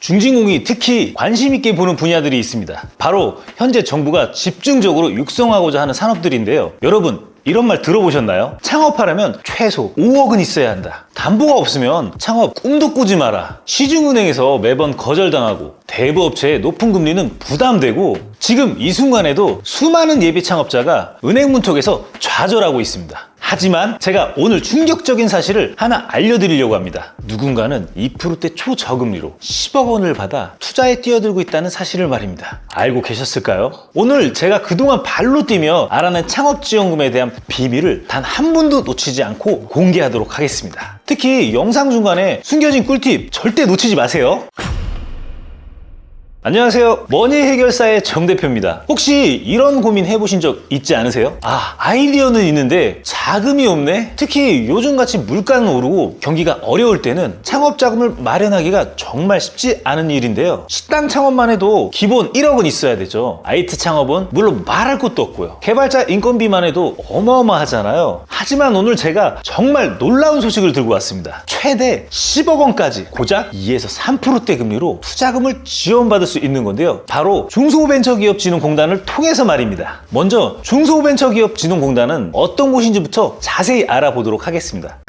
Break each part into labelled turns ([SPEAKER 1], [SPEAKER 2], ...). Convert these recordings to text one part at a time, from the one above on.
[SPEAKER 1] 중진공이 특히 관심 있게 보는 분야들이 있습니다. 바로 현재 정부가 집중적으로 육성하고자 하는 산업들인데요. 여러분, 이런 말 들어보셨나요? 창업하려면 최소 5억은 있어야 한다. 담보가 없으면 창업 꿈도 꾸지 마라. 시중은행에서 매번 거절당하고 대부업체의 높은 금리는 부담되고 지금 이 순간에도 수많은 예비 창업자가 은행 문턱에서 좌절하고 있습니다. 하지만 제가 오늘 충격적인 사실을 하나 알려드리려고 합니다. 누군가는 2%대 초저금리로 10억 원을 받아 투자에 뛰어들고 있다는 사실을 말입니다. 알고 계셨을까요? 오늘 제가 그동안 발로 뛰며 알아낸 창업지원금에 대한 비밀을 단 한 분도 놓치지 않고 공개하도록 하겠습니다. 특히 영상 중간에 숨겨진 꿀팁 절대 놓치지 마세요. 안녕하세요. 머니 해결사의 정 대표입니다. 혹시 이런 고민 해보신 적 있지 않으세요? 아이디어는 있는데 자금이 없네? 특히 요즘같이 물가는 오르고 경기가 어려울 때는 창업 자금을 마련하기가 정말 쉽지 않은 일인데요. 식당 창업만 해도 기본 1억은 있어야 되죠. IT 창업은 물론 말할 것도 없고요. 개발자 인건비만 해도 어마어마하잖아요. 하지만 오늘 제가 정말 놀라운 소식을 들고 왔습니다. 최대 10억 원까지 고작 2에서 3%대 금리로 투자금을 지원받을 수 있는 건데요. 바로 중소벤처기업진흥공단을 통해서 말입니다. 먼저 중소벤처기업진흥공단은 어떤 곳인지부터 자세히 알아보도록 하겠습니다.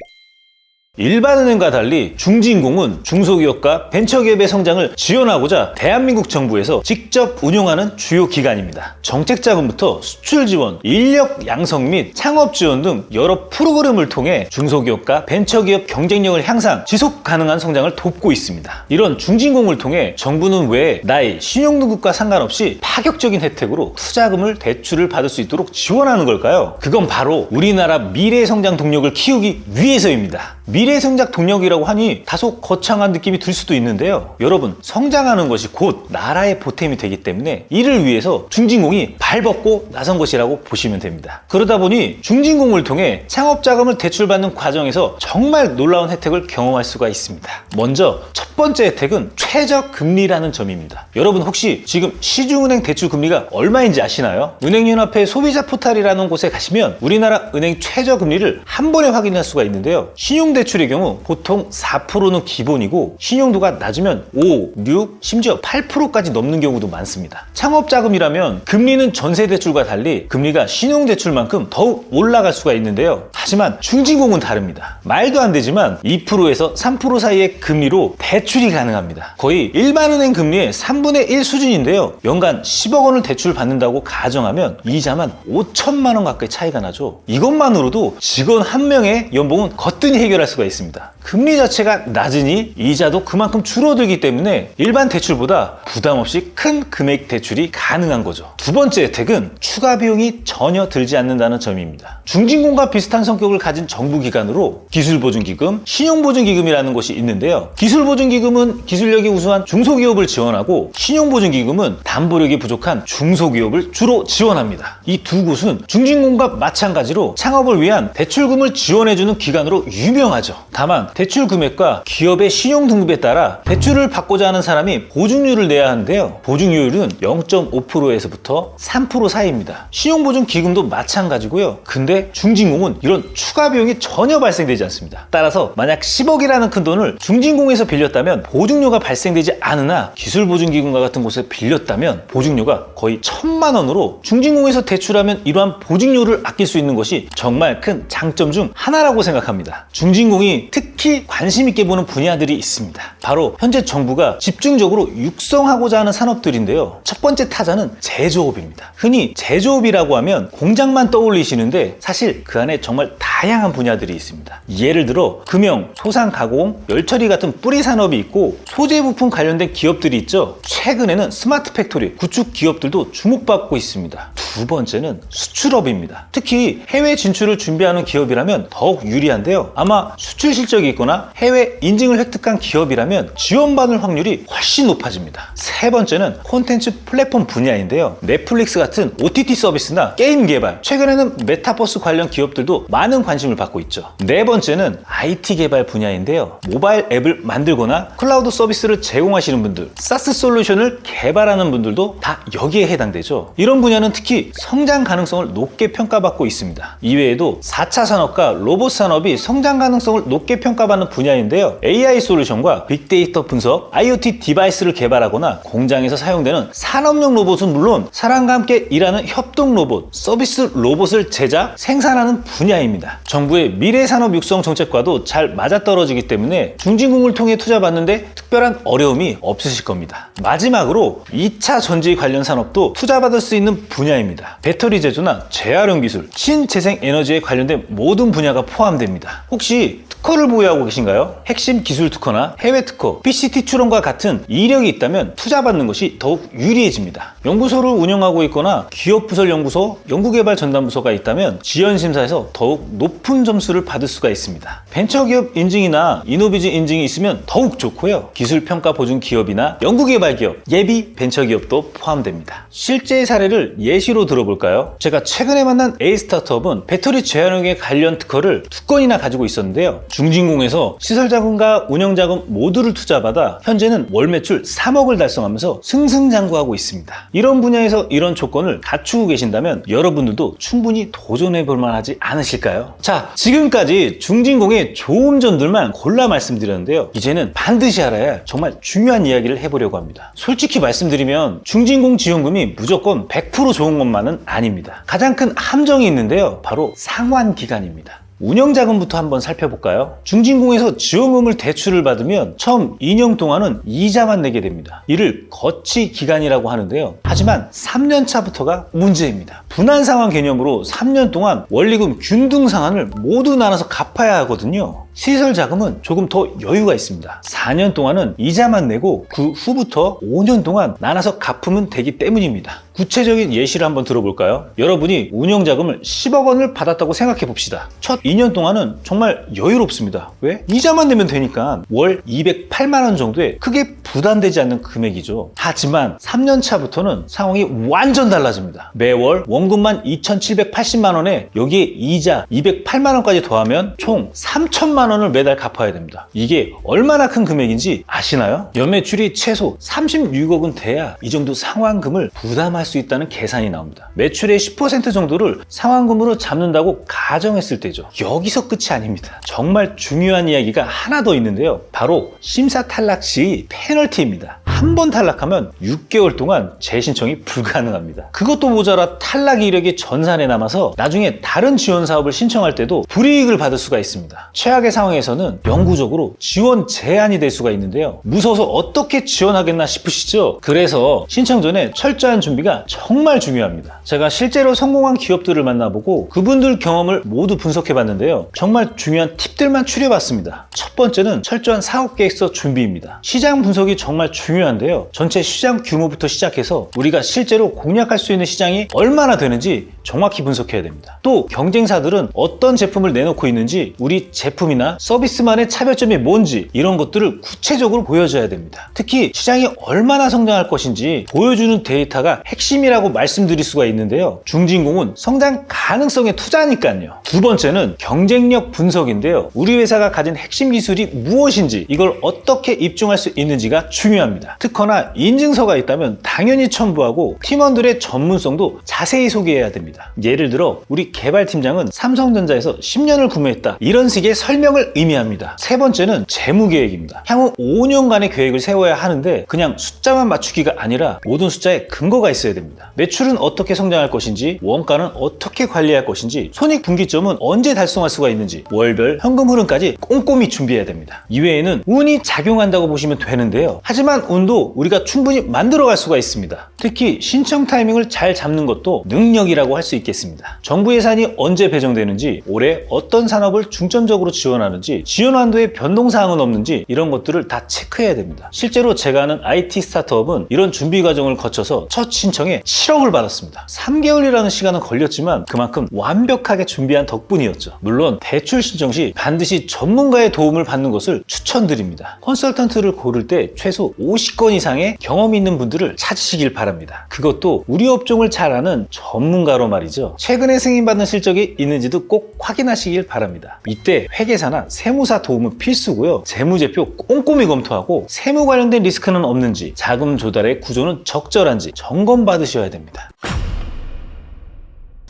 [SPEAKER 1] 일반은행과 달리 중진공은 중소기업과 벤처기업의 성장을 지원하고자 대한민국 정부에서 직접 운용하는 주요 기관입니다. 정책자금부터 수출 지원, 인력 양성 및 창업 지원 등 여러 프로그램을 통해 중소기업과 벤처기업 경쟁력을 향상, 지속 가능한 성장을 돕고 있습니다. 이런 중진공을 통해 정부는 왜 나이, 신용등급과 상관없이 파격적인 혜택으로 투자금을, 대출을 받을 수 있도록 지원하는 걸까요? 그건 바로 우리나라 미래 성장 동력을 키우기 위해서입니다. 미래 성장 동력이라고 하니 다소 거창한 느낌이 들 수도 있는데요. 여러분, 성장하는 것이 곧 나라의 보탬이 되기 때문에 이를 위해서 중진공이 발벗고 나선 것이라고 보시면 됩니다. 그러다 보니 중진공을 통해 창업자금을 대출받는 과정에서 정말 놀라운 혜택을 경험할 수가 있습니다. 먼저 첫 번째 혜택은 최저금리라는 점입니다. 여러분, 혹시 지금 시중은행 대출금리가 얼마인지 아시나요? 은행연합회 소비자 포탈이라는 곳에 가시면 우리나라 은행 최저금리를 한 번에 확인할 수가 있는데요. 신용대출의 경우 보통 4%는 기본이고 신용도가 낮으면 5, 6, 심지어 8%까지 넘는 경우도 많습니다. 창업자금이라면 금리는 전세대출과 달리 금리가 신용대출만큼 더욱 올라갈 수가 있는데요. 하지만 중진공은 다릅니다. 말도 안 되지만 2%에서 3% 사이의 금리로 대출이 가능합니다. 거의 일반은행 금리의 3분의 1 수준인데요. 연간 10억 원을 대출 받는다고 가정하면 이자만 5천만 원 가까이 차이가 나죠. 이것만으로도 직원 한 명의 연봉은 거뜬히 해결할 수가 있습니다. 금리 자체가 낮으니 이자도 그만큼 줄어들기 때문에 일반 대출보다 부담 없이 큰 금액 대출이 가능한 거죠. 두 번째 혜택은 추가 비용이 전혀 들지 않는다는 점입니다. 중진공과 비슷한 성격을 가진 정부기관으로 기술보증기금, 신용보증기금이라는 것이 있는데요. 기술보증기금은 기술력이 우수한 중소기업을 지원하고 신용보증기금은 담보력이 부족한 중소기업을 주로 지원합니다. 이 두 곳은 중진공과 마찬가지로 창업을 위한 대출금을 지원해주는 기관으로 유명하죠. 다만 대출 금액과 기업의 신용 등급에 따라 대출을 받고자 하는 사람이 보증료를 내야 하는데요. 보증료율은 0.5%에서부터 3% 사이입니다. 신용보증 기금도 마찬가지고요. 근데 중진공은 이런 추가 비용이 전혀 발생되지 않습니다. 따라서 만약 10억이라는 큰 돈을 중진공에서 빌렸다면 보증료가 발생되지 않으나 기술보증기금과 같은 곳에 빌렸다면 보증료가 거의 1,000만 원으로 중진공에서 대출하면 이러한 보증료를 아낄 수 있는 것이 정말 큰 장점 중 하나라고 생각합니다. 중진공이 특히 관심 있게 보는 분야들이 있습니다. 바로 현재 정부가 집중적으로 육성하고자 하는 산업들인데요. 첫 번째 타자는 제조업입니다. 흔히 제조업이라고 하면 공장만 떠올리시는데 사실 그 안에 정말 다양한 분야들이 있습니다. 예를 들어 금형, 소상 가공, 열처리 같은 뿌리 산업이 있고 소재 부품 관련된 기업들이 있죠. 최근에는 스마트 팩토리, 구축 기업들도 주목받고 있습니다. 두 번째는 수출업입니다. 특히 해외 진출을 준비하는 기업이라면 더욱 유리한데요. 아마 수출 실적이 있거나 해외 인증을 획득한 기업이라면 지원받을 확률이 훨씬 높아집니다. 세 번째는 콘텐츠 플랫폼 분야인데요. 넷플릭스 같은 OTT 서비스나 게임 개발, 최근에는 메타버스 관련 기업들도 많은 관심을 받고 있죠. 네 번째는 IT 개발 분야인데요. 모바일 앱을 만들거나 클라우드 서비스를 제공하시는 분들, 사스 솔루션을 개발하는 분들도 다 여기에 해당되죠. 이런 분야는 특히 성장 가능성을 높게 평가받고 있습니다. 이외에도 4차 산업과 로봇 산업이 성장 가능성을 가능성을 높게 평가받는 분야인데요. AI 솔루션과 빅데이터 분석, IoT 디바이스를 개발하거나 공장에서 사용되는 산업용 로봇은 물론 사람과 함께 일하는 협동 로봇, 서비스 로봇을 제작, 생산하는 분야입니다. 정부의 미래 산업 육성 정책과도 잘 맞아떨어지기 때문에 중진공을 통해 투자받는데 특별한 어려움이 없으실 겁니다. 마지막으로 2차 전지 관련 산업도 투자받을 수 있는 분야입니다. 배터리 제조나 재활용 기술, 신재생 에너지에 관련된 모든 분야가 포함됩니다. 혹시 특허를 보유하고 계신가요? 핵심 기술 특허나 해외 특허, PCT 출원과 같은 이력이 있다면 투자받는 것이 더욱 유리해집니다. 연구소를 운영하고 있거나 기업부설 연구소, 연구개발 전담부서가 있다면 지원심사에서 더욱 높은 점수를 받을 수가 있습니다. 벤처기업 인증이나 이노비즈 인증이 있으면 더욱 좋고요. 기술평가 보증 기업이나 연구개발 기업, 예비 벤처기업도 포함됩니다. 실제 사례를 예시로 들어볼까요? 제가 최근에 만난 A 스타트업은 배터리 재활용에 관련 특허를 2건이나 가지고 있었는데요. 중진공에서 시설자금과 운영자금 모두를 투자받아 현재는 월 매출 3억을 달성하면서 승승장구하고 있습니다. 이런 분야에서 이런 조건을 갖추고 계신다면 여러분들도 충분히 도전해 볼 만하지 않으실까요? 자, 지금까지 중진공의 좋은 점들만 골라 말씀드렸는데요. 이제는 반드시 알아야 할 정말 중요한 이야기를 해보려고 합니다. 솔직히 말씀드리면 중진공 지원금이 무조건 100% 좋은 것만은 아닙니다. 가장 큰 함정이 있는데요. 바로 상환기간입니다. 운영자금부터 한번 살펴볼까요? 중진공에서 지원금을 대출을 받으면 처음 2년 동안은 이자만 내게 됩니다. 이를 거치 기간이라고 하는데요. 하지만 3년 차부터가 문제입니다. 분할상환 개념으로 3년 동안 원리금 균등 상환을 모두 나눠서 갚아야 하거든요. 시설 자금은 조금 더 여유가 있습니다. 4년 동안은 이자만 내고 그 후부터 5년 동안 나눠서 갚으면 되기 때문입니다. 구체적인 예시를 한번 들어볼까요? 여러분이 운영자금을 10억 원을 받았다고 생각해 봅시다. 첫 2년 동안은 정말 여유롭습니다. 왜? 이자만 내면 되니까 월 208만 원 정도에 크게 부담되지 않는 금액이죠. 하지만 3년 차부터는 상황이 완전 달라집니다. 매월 원금만 2,780만 원에 여기에 이자 208만 원까지 더하면 총 3천만 원을 매달 갚아야 됩니다. 이게 얼마나 큰 금액인지 아시나요? 연매출이 최소 36억은 돼야 이 정도 상환금을 부담할 수 있다는 계산이 나옵니다. 매출의 10% 정도를 상환금으로 잡는다고 가정했을 때죠. 여기서 끝이 아닙니다. 정말 중요한 이야기가 하나 더 있는데요. 바로 심사 탈락 시 페널티입니다. 한 번 탈락하면 6개월 동안 재신청이 불가능합니다. 그것도 모자라 탈락 이력이 전산에 남아서 나중에 다른 지원 사업을 신청할 때도 불이익을 받을 수가 있습니다. 최악의 상황에서는 영구적으로 지원 제한이 될 수가 있는데요. 무서워서 어떻게 지원하겠나 싶으시죠? 그래서 신청 전에 철저한 준비가 정말 중요합니다. 제가 실제로 성공한 기업들을 만나보고 그분들 경험을 모두 분석해봤는데요. 정말 중요한 팁들만 추려봤습니다. 첫 번째는 철저한 사업계획서 준비입니다. 시장 분석이 정말 중요한데요. 전체 시장 규모부터 시작해서 우리가 실제로 공략할 수 있는 시장이 얼마나 되는지 정확히 분석해야 됩니다. 또 경쟁사들은 어떤 제품을 내놓고 있는지, 우리 제품이나 서비스만의 차별점이 뭔지 이런 것들을 구체적으로 보여줘야 됩니다. 특히 시장이 얼마나 성장할 것인지 보여주는 데이터가 핵심이라고 말씀드릴 수가 있는데요. 중진공은 성장 가능성에 투자하니까요. 두 번째는 경쟁력 분석인데요. 우리 회사가 가진 핵심 기술이 무엇인지, 이걸 어떻게 입증할 수 있는지가 중요합니다. 특허나 인증서가 있다면 당연히 첨부하고 팀원들의 전문성도 자세히 소개해야 됩니다. 예를 들어 우리 개발팀장은 삼성전자에서 10년을 구매했다, 이런 식의 설명을 의미합니다. 세 번째는 재무계획입니다. 향후 5년간의 계획을 세워야 하는데 그냥 숫자만 맞추기가 아니라 모든 숫자에 근거가 있어야 됩니다. 매출은 어떻게 성장할 것인지, 원가는 어떻게 관리할 것인지, 손익분기점은 언제 달성할 수가 있는지, 월별 현금 흐름까지 꼼꼼히 준비해야 됩니다. 이외에는 운이 작용한다고 보시면 되는데요. 하지만 운도 우리가 충분히 만들어갈 수가 있습니다. 특히 신청 타이밍을 잘 잡는 것도 능력이라고 할 수 있겠습니다. 정부 예산이 언제 배정되는지, 올해 어떤 산업을 중점적으로 지원하는지, 지원 한도에 변동사항은 없는지 이런 것들을 다 체크해야 됩니다. 실제로 제가 아는 IT 스타트업은 이런 준비 과정을 거쳐서 첫 신청에 7억을 받았습니다. 3개월이라는 시간은 걸렸지만 그만큼 완벽하게 준비한 덕분이었죠. 물론 대출 신청 시 반드시 전문가의 도움을 받는 것을 추천드립니다. 컨설턴트를 고를 때 최소 50건 이상의 경험 있는 분들을 찾으시길 바랍니다. 그것도 우리 업종을 잘 아는 전문가로 말이죠. 최근에 승인받은 실적이 있는지도 꼭 확인하시길 바랍니다. 이때 회계사나 세무사 도움은 필수고요. 재무제표 꼼꼼히 검토하고 세무 관련된 리스크는 없는지, 자금 조달의 구조는 적절한지 점검 받으셔야 됩니다.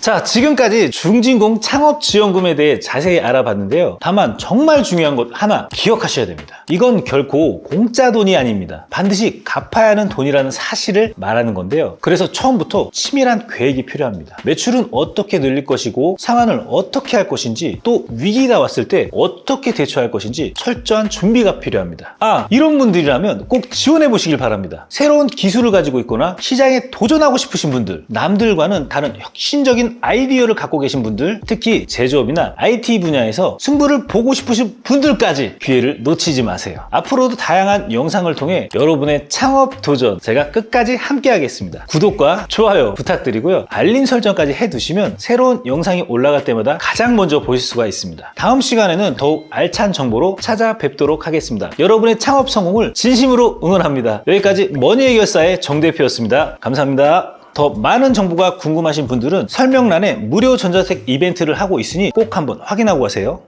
[SPEAKER 1] 자, 지금까지 중진공 창업지원금에 대해 자세히 알아봤는데요. 다만 정말 중요한 것 하나 기억하셔야 됩니다. 이건 결코 공짜 돈이 아닙니다. 반드시 갚아야 하는 돈이라는 사실을 말하는 건데요. 그래서 처음부터 치밀한 계획이 필요합니다. 매출은 어떻게 늘릴 것이고 상환을 어떻게 할 것인지, 또 위기가 왔을 때 어떻게 대처할 것인지 철저한 준비가 필요합니다. 이런 분들이라면 꼭 지원해 보시길 바랍니다. 새로운 기술을 가지고 있거나 시장에 도전하고 싶으신 분들, 남들과는 다른 혁신적인 아이디어를 갖고 계신 분들, 특히 제조업이나 IT 분야에서 승부를 보고 싶으신 분들까지 기회를 놓치지 마세요. 앞으로도 다양한 영상을 통해 여러분의 창업 도전 제가 끝까지 함께 하겠습니다. 구독과 좋아요 부탁드리고요. 알림 설정까지 해두시면 새로운 영상이 올라갈 때마다 가장 먼저 보실 수가 있습니다. 다음 시간에는 더욱 알찬 정보로 찾아뵙도록 하겠습니다. 여러분의 창업 성공을 진심으로 응원합니다. 여기까지 머니해결사의 정 대표였습니다. 감사합니다. 더 많은 정보가 궁금하신 분들은 설명란에 무료 전자책 이벤트를 하고 있으니 꼭 한번 확인하고 가세요.